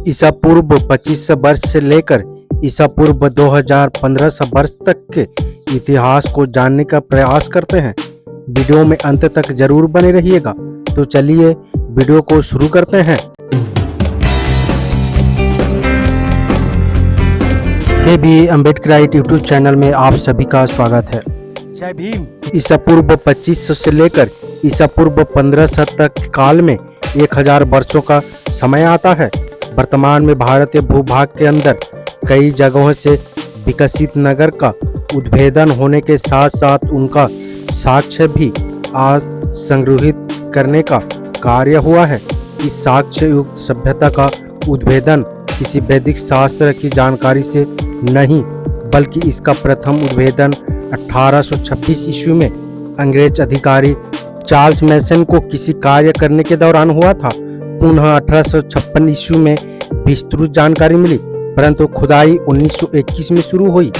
ईसा पूर्व 2500 वर्ष से लेकर ईसा पूर्व 2015 वर्ष तक के इतिहास को जानने का प्रयास करते हैं। वीडियो में अंत तक जरूर बने रहिएगा। तो चलिए वीडियो को शुरू करते हैं। के अम्बेडकराइट यूट्यूब चैनल में आप सभी का स्वागत है। जय भीम। ईसा पूर्व 2500 से लेकर ईसा पूर्व 1500 तक काल में 1000 वर्षों का समय आता है। वर्तमान में भारतीय भूभाग के अंदर कई जगहों से विकसित नगर का उद्भेदन होने के साथ साथ उनका साक्ष्य भी आज संग्रहित करने का कार्य हुआ है। इस साक्ष्य युक्त सभ्यता का उद्भेदन किसी वैदिक शास्त्र की जानकारी से नहीं, बल्कि इसका प्रथम उद्भेदन 1826 ईस्वी में अंग्रेज अधिकारी चार्ल्स मैसन को किसी कार्य करने के दौरान हुआ था। पुनः 1856 ईस्वी में विस्तृत जानकारी मिली, परंतु खुदाई 1921 में शुरू हुई।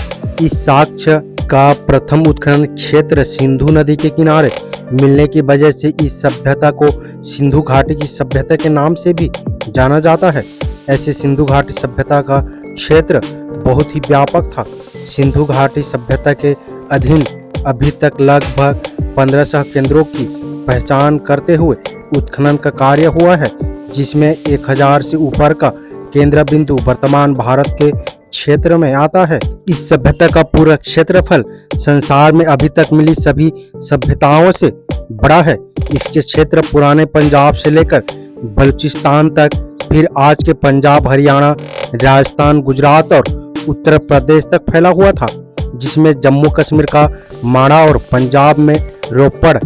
इस साक्ष्य का प्रथम उत्खनन क्षेत्र सिंधु नदी के किनारे मिलने की वजह से इस सभ्यता को सिंधु घाटी की सभ्यता के नाम से भी जाना जाता है। ऐसे सिंधु घाटी सभ्यता का क्षेत्र बहुत ही व्यापक था। सिंधु घाटी सभ्यता के अधीन अभी तक लगभग 1500 केंद्रों की पहचान करते हुए उत्खनन का कार्य हुआ है, जिसमें 1000 से ऊपर का केंद्र बिंदु वर्तमान भारत के क्षेत्र में आता है। इस सभ्यता का पूरा क्षेत्रफल संसार में अभी तक मिली सभी सभ्यताओं से बड़ा है। इसके क्षेत्र पुराने पंजाब से लेकर बलूचिस्तान तक, फिर आज के पंजाब, हरियाणा, राजस्थान, गुजरात और उत्तर प्रदेश तक फैला हुआ था, जिसमें जम्मू कश्मीर का माड़ा और पंजाब में रोपड़,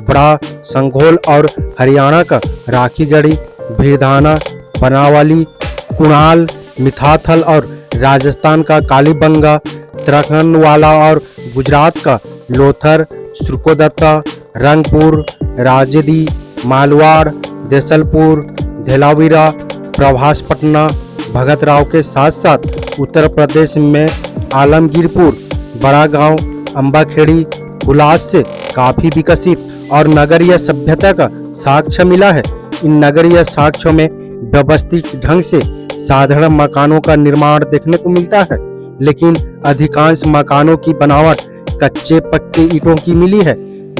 बड़ा संघोल और हरियाणा का राखीगढ़ी, भीरधाना, बनावली, कुणाल, मिथाथल और राजस्थान का कालीबंगा, त्रकनवाला और गुजरात का लोथर, सुरकोदत्ता, रंगपुर, राजदी, मालवाड़, देसलपुर, धेलावीरा, प्रभासपटना, भगतराव के साथ साथ उत्तर प्रदेश में आलमगीरपुर, बड़ा गांव, अम्बाखेड़ी, हुलास से काफी विकसित और नगरीय सभ्यता का साक्ष्य मिला है। इन नगरीय साक्ष्यों में व्यवस्थित ढंग से साधारण मकानों का निर्माण देखने को मिलता है, लेकिन अधिकांश मकानों की बनावट कच्चे पक्के ईंटों की मिली है।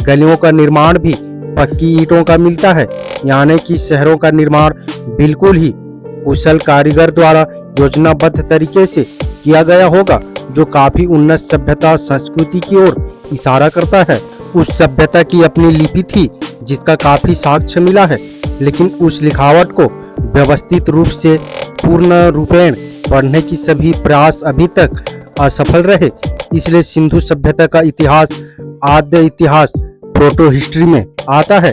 गलियों का निर्माण भी पक्की ईंटों का मिलता है, यानी कि शहरों का निर्माण बिल्कुल ही कुशल कारीगर द्वारा योजनाबद्ध तरीके से किया गया होगा, जो काफी उन्नत सभ्यता संस्कृति की ओर इशारा करता है। उस सभ्यता की अपनी लिपि थी जिसका काफी साक्ष्य मिला है, लेकिन उस लिखावट को व्यवस्थित रूप से पूर्ण रूपेण पढ़ने की सभी प्रयास अभी तक असफल रहे। इसलिए सिंधु सभ्यता का इतिहास आद्य इतिहास प्रोटो हिस्ट्री में आता है।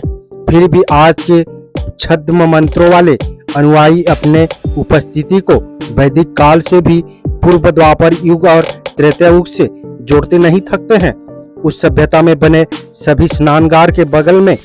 फिर भी आज के छद्म मंत्रों वाले अनुयायी अपने उपस्थिति को वैदिक काल से भी पूर्व द्वापर युग और त्रेता युग से जोड़ते नहीं थकते हैं। उस सभ्यता में बने सभी स्नानगार के बगल में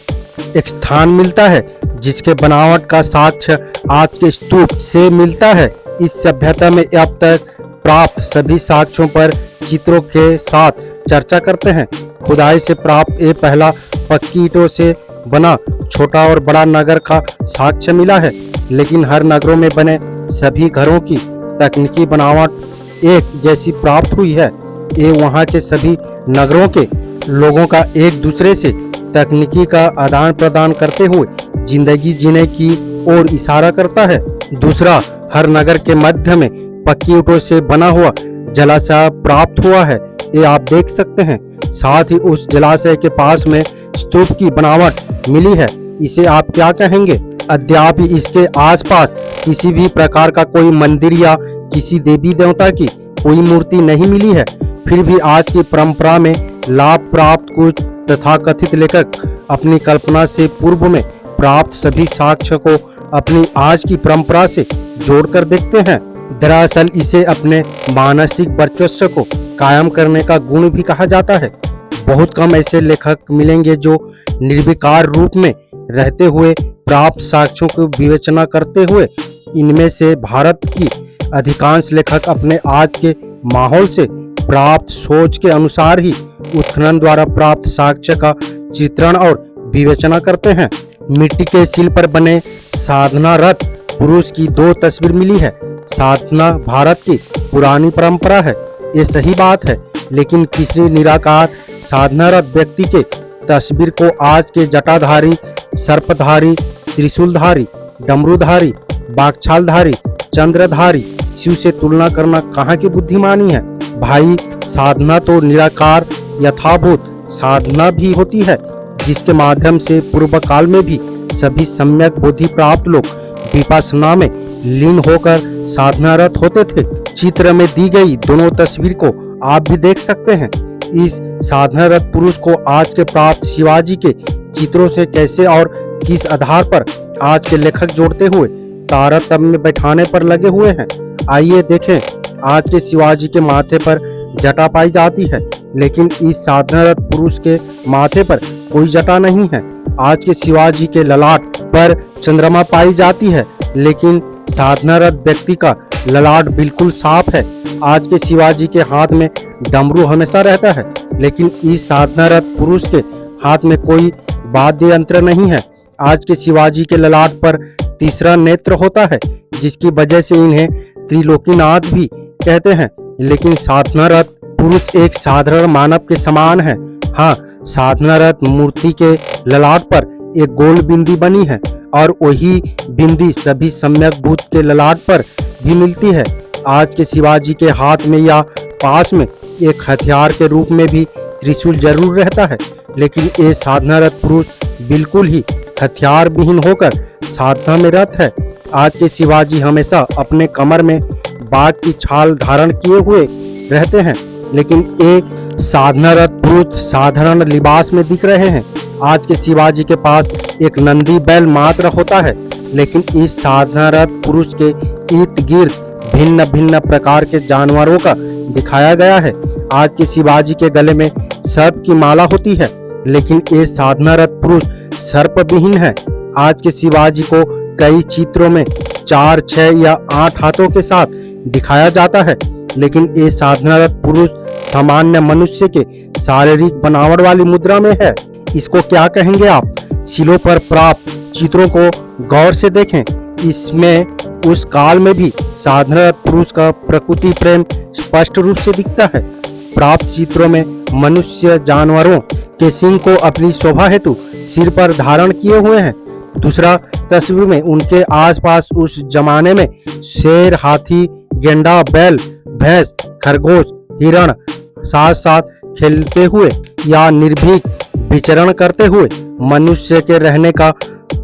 एक स्थान मिलता है, जिसके बनावट का साक्ष्य आज के स्तूप से मिलता है। इस सभ्यता में अब तक प्राप्त सभी साक्ष्यों पर चित्रों के साथ चर्चा करते हैं। खुदाई से प्राप्त ये पहला पक्की ईंटों से बना छोटा और बड़ा नगर का साक्ष्य मिला है, लेकिन हर नगरों में बने सभी घरों की तकनीकी बनावट एक जैसी प्राप्त हुई है। ये वहाँ के सभी नगरों के लोगों का एक दूसरे से तकनीकी का आदान प्रदान करते हुए जिंदगी जीने की ओर इशारा करता है। दूसरा, हर नगर के मध्य में पक्की ईंटों से बना हुआ जलाशय प्राप्त हुआ है, ये आप देख सकते हैं। साथ ही उस जलाशय के पास में स्तूप की बनावट मिली है। इसे आप क्या कहेंगे? अद्याप इसके आसपास किसी भी प्रकार का कोई मंदिर या किसी देवी देवता की कोई मूर्ति नहीं मिली है। फिर भी आज की परंपरा में लाभ प्राप्त कुछ तथाकथित लेखक अपनी कल्पना से पूर्व में प्राप्त सभी साक्ष्य को अपनी आज की परंपरा से जोड़कर देखते हैं। दरअसल इसे अपने मानसिक वर्चस्व को कायम करने का गुण भी कहा जाता है। बहुत कम ऐसे लेखक मिलेंगे जो निर्विकार रूप में रहते हुए प्राप्त साक्ष्यों की विवेचना करते हुए। इनमें से भारत की अधिकांश लेखक अपने आज के माहौल से प्राप्त सोच के अनुसार ही उत्खनन द्वारा प्राप्त साक्ष्य का चित्रण और विवेचना करते हैं। मिट्टी के शिल्प पर बने साधना रथ पुरुष की 2 तस्वीर मिली है। साधना भारत की पुरानी परंपरा है, ये सही बात है, लेकिन किसी निराकार साधनारत व्यक्ति के तस्वीर को आज के जटाधारी, सर्पधारी, त्रिशूलधारी, डमरूधारी, बागछालधारी, चंद्रधारी शिव से तुलना करना कहाँ की बुद्धिमानी है। भाई, साधना तो निराकार यथाभूत साधना भी होती है, जिसके माध्यम से पूर्व काल में भी सभी सम्यक बुद्धि प्राप्त लोग विपश्यना में लीन होकर साधनारत होते थे। चित्र में दी गई दोनों तस्वीर को आप भी देख सकते हैं। इस साधनारत पुरुष को आज के प्राप्त शिवाजी के चित्रों से कैसे और किस आधार पर आज के लेखक जोड़ते हुए तारतम्य में बैठाने पर लगे हुए हैं। आइए देखें। आज के शिवाजी के माथे पर जटा पाई जाती है, लेकिन इस साधनारत पुरुष के माथे पर कोई जटा नहीं है। आज के शिवाजी के ललाट पर चंद्रमा पाई जाती है, लेकिन साधनारत व्यक्ति का ललाट बिल्कुल साफ है। आज के शिवाजी के हाथ में डमरू हमेशा रहता है, लेकिन इस साधनारत पुरुष के हाथ में कोई वाद्य यंत्र नहीं है। आज के शिवाजी के ललाट पर तीसरा नेत्र होता है, जिसकी वजह से इन्हें त्रिलोकीनाथ भी कहते हैं। लेकिन साधनारत पुरुष एक साधारण मानव के समान है। हाँ, साधनारत मूर्ति के ललाट पर एक गोल बिंदी बनी है और वही बिंदी सभी सम्यक बुद्ध के ललाट पर भी मिलती है। आज के शिवाजी के हाथ में या पास में एक हथियार के रूप में भी त्रिशूल जरूर रहता है, लेकिन ये साधनारत पुरुष बिल्कुल ही हथियार विहीन होकर साधना में रत है। आज के शिवाजी हमेशा अपने कमर में बाघ की छाल धारण किए हुए रहते हैं, लेकिन एक साधनारत पुरुष साधारण लिबास में दिख रहे हैं। आज के शिवाजी के पास एक नंदी बैल मात्र होता है, लेकिन इस साधनारत पुरुष के इर्द गिर्द भिन्न भिन्न प्रकार के जानवरों का दिखाया गया है। आज के शिवाजी के गले में सर्प की माला होती है, लेकिन ये साधनारत पुरुष सर्प विहीन है। आज के शिवाजी को कई चित्रों में 4, 6 या 8 हाथों के साथ दिखाया जाता है, लेकिन ये साधनारत पुरुष सामान्य मनुष्य के शारीरिक बनावट वाली मुद्रा में है। इसको क्या कहेंगे आप? शिलों पर प्राप्त चित्रों को गौर से देखें। इसमें उस काल में भी साधनारत पुरुष का प्रकृति प्रेम स्पष्ट रूप से दिखता है। प्राप्त चित्रों में मनुष्य जानवरों के सिंह को अपनी शोभा हेतु सिर पर धारण किए हुए हैं। दूसरा तस्वीर में उनके आसपास उस जमाने में शेर, हाथी, गेंडा, बैल, भैंस, खरगोश, हिरण साथ साथ खेलते हुए या निर्भीक विचरण करते हुए मनुष्य के रहने का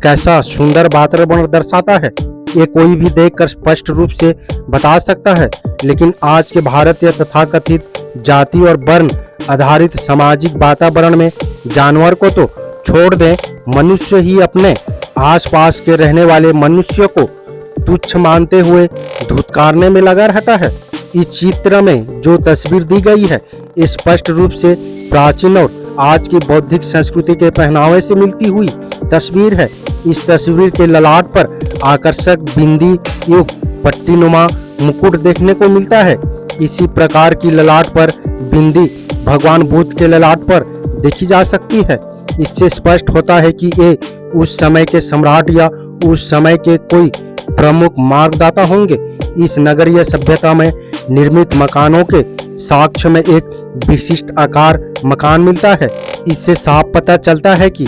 कैसा सुंदर वातावरण दर्शाता है, ये कोई भी देखकर स्पष्ट रूप से बता सकता है। लेकिन आज के भारतीय तथाकथित जाति और वर्ण आधारित सामाजिक वातावरण में जानवर को तो छोड़ दें, मनुष्य ही अपने आसपास के रहने वाले मनुष्यों को तुच्छ मानते हुए धुतकारने में लगा रहता है। इस चित्र में जो तस्वीर दी गई है, ये स्पष्ट रूप से प्राचीन और आज की बौद्धिक संस्कृति के पहनावे से मिलती हुई तस्वीर है। इस तस्वीर के ललाट पर आकर्षक बिंदी युक्त पट्टीनुमा मुकुट देखने को मिलता है। इसी प्रकार की ललाट पर बिंदी भगवान बुद्ध के ललाट पर देखी जा सकती है। इससे स्पष्ट होता है कि ये उस समय के सम्राट या उस समय के कोई प्रमुख मार्गदाता होंगे। इस नगरीय सभ्यता में निर्मित मकानों के साक्ष्य में एक विशिष्ट आकार मकान मिलता है। इससे साफ पता चलता है कि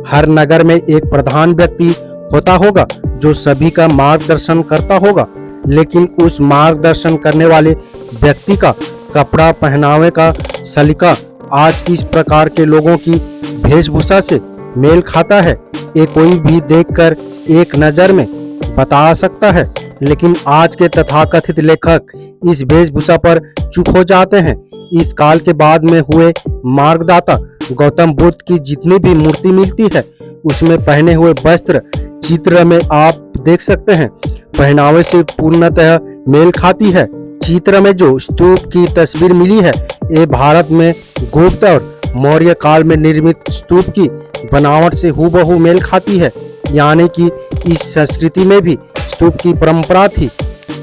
हर नगर में एक प्रधान व्यक्ति होता होगा जो सभी का मार्गदर्शन करता होगा, लेकिन उस मार्गदर्शन करने वाले व्यक्ति का कपड़ा पहनावे का सलीका आज किस प्रकार के लोगों की वेशभूषा से मेल खाता है, ये कोई भी देखकर एक नज़र में बता सकता है। लेकिन आज के तथाकथित लेखक इस वेशभूषा पर चुप हो जाते हैं। इस काल के बाद में हुए मार्गदाता गौतम बुद्ध की जितनी भी मूर्ति मिलती है, उसमें पहने हुए वस्त्र चित्र में आप देख सकते हैं पहनावे से पूर्णतः मेल खाती है। चित्र में जो स्तूप की तस्वीर मिली है, ये भारत में गुप्त और मौर्य काल में निर्मित स्तूप की बनावट से हूबहू मेल खाती है, यानी कि इस संस्कृति में भी स्तूप की परंपरा थी।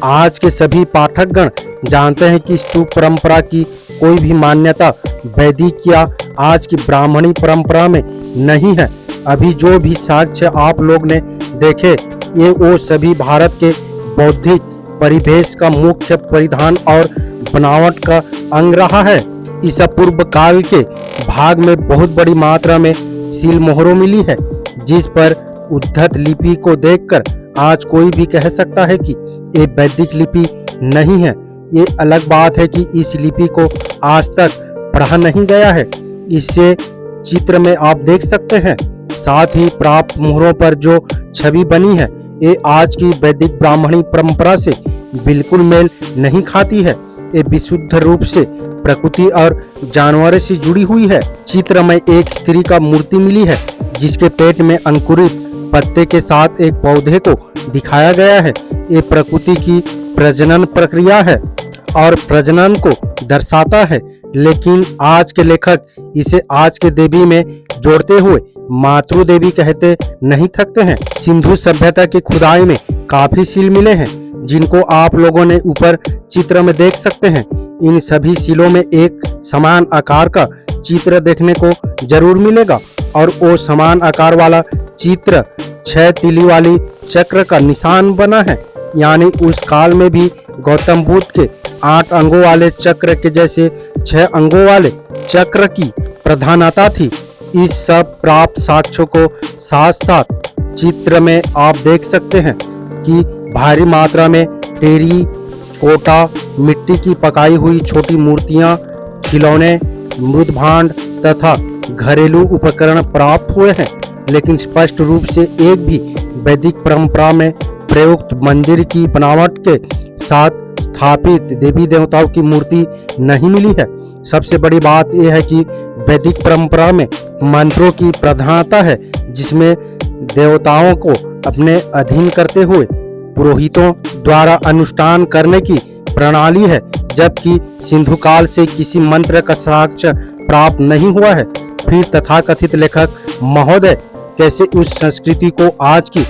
आज के सभी पाठकगण जानते हैं कि स्तूप परंपरा की कोई भी मान्यता वैदिक या आज की ब्राह्मणी परंपरा में नहीं है। अभी जो भी साक्ष्य आप लोग ने देखे, ये वो सभी भारत के बौद्धिक परिवेश का मुख्य परिधान और बनावट का अंग रहा है। ईसा पूर्व काल के भाग में बहुत बड़ी मात्रा में सील मोहरों मिली है, जिस पर उद्धत लिपि को देखकर आज कोई भी कह सकता है कि ये वैदिक लिपि नहीं है। ये अलग बात है कि इस लिपि को आज तक पढ़ा नहीं गया है। इसे चित्र में आप देख सकते हैं। साथ ही प्राप्त मोहरों पर जो छवि बनी है ये आज की वैदिक ब्राह्मणी परंपरा से बिल्कुल मेल नहीं खाती है। ये विशुद्ध रूप से प्रकृति और जानवरों से जुड़ी हुई है। चित्र में एक स्त्री का मूर्ति मिली है, जिसके पेट में अंकुरित पत्ते के साथ एक पौधे को दिखाया गया है। ये प्रकृति की प्रजनन प्रक्रिया है और प्रजनन को दर्शाता है, लेकिन आज के लेखक इसे आज के देवी में जोड़ते हुए मातृ देवी कहते नहीं थकते हैं। सिंधु सभ्यता की खुदाई में काफी सील मिले हैं, जिनको आप लोगों ने ऊपर चित्र में देख सकते हैं। इन सभी सीलों में एक समान आकार का चित्र देखने को जरूर मिलेगा और वो समान आकार वाला चित्र 6 तीली वाली चक्र का निशान बना है। यानी उस काल में भी गौतम बुद्ध के 8 अंगों वाले चक्र के जैसे 6 अंगों वाले चक्र की प्रधानता थी। इस सब प्राप्त साक्ष्यों को साथ साथ चित्र में आप देख सकते हैं कि भारी मात्रा में टेरी कोटा, मिट्टी की पकाई हुई छोटी मूर्तियां, खिलौने, मृद भांड तथा घरेलू उपकरण प्राप्त हुए हैं, लेकिन स्पष्ट रूप से एक भी वैदिक परंपरा में प्रयुक्त मंदिर की बनावट के साथ स्थापित देवी देवताओं की मूर्ति नहीं मिली है। सबसे बड़ी बात यह है कि वैदिक परंपरा में मंत्रों की प्रधानता है, जिसमें देवताओं को अपने अधीन करते हुए पुरोहितों द्वारा अनुष्ठान करने की प्रणाली है, जबकि सिंधु काल से किसी मंत्र का साक्ष्य प्राप्त नहीं हुआ है। फिर तथाकथित लेखक महोदय कैसे उस संस्कृति को आज की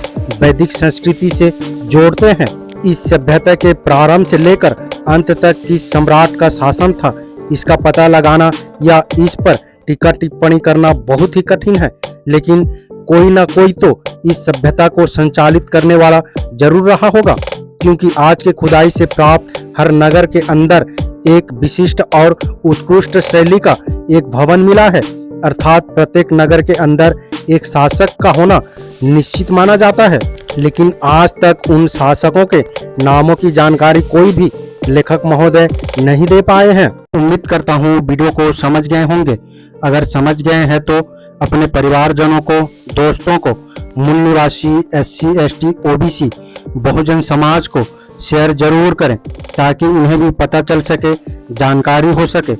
वैदिक संस्कृति से जोड़ते हैं? इस सभ्यता के प्रारंभ से लेकर अंत तक किस सम्राट का शासन था, इसका पता लगाना या इस पर टीका टिप्पणी करना बहुत ही कठिन है, लेकिन कोई ना कोई तो इस सभ्यता को संचालित करने वाला जरूर रहा होगा, क्योंकि आज के खुदाई से प्राप्त हर नगर के अंदर एक विशिष्ट और उत्कृष्ट शैली का एक भवन मिला है। अर्थात प्रत्येक नगर के अंदर एक शासक का होना निश्चित माना जाता है, लेकिन आज तक उन शासकों के नामों की जानकारी कोई भी लेखक महोदय नहीं दे पाए हैं। उम्मीद करता हूँ वीडियो को समझ गए होंगे। अगर समझ गए हैं तो अपने परिवारजनों को, दोस्तों को, मूल्य राशि, SC, ST, OBC, Bahujan Samaj को शेयर जरूर करें, ताकि उन्हें भी पता चल सके, जानकारी हो सके।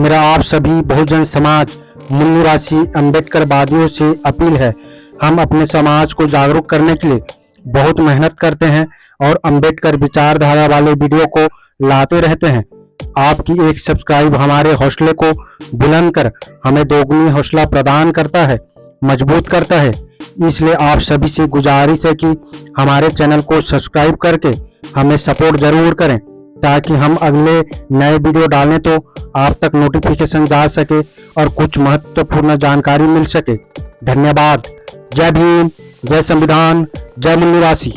मेरा आप सभी बहुजन समाज मूल्य राशि अम्बेडकरवादियों से अपील है, हम अपने समाज को जागरूक करने के लिए बहुत मेहनत करते हैं और अम्बेडकर विचारधारा वाले वीडियो को लाते रहते हैं। आपकी एक सब्सक्राइब हमारे हौसले को बुलंद कर हमें दोगुनी हौसला प्रदान करता है, मजबूत करता है। इसलिए आप सभी से गुजारिश है कि हमारे चैनल को सब्सक्राइब करके हमें सपोर्ट जरूर करें, ताकि हम अगले नए वीडियो डालें तो आप तक नोटिफिकेशन जा सके और कुछ महत्वपूर्ण जानकारी मिल सके। धन्यवाद। जय भीम, जय संविधान, जय मूल्य राशि।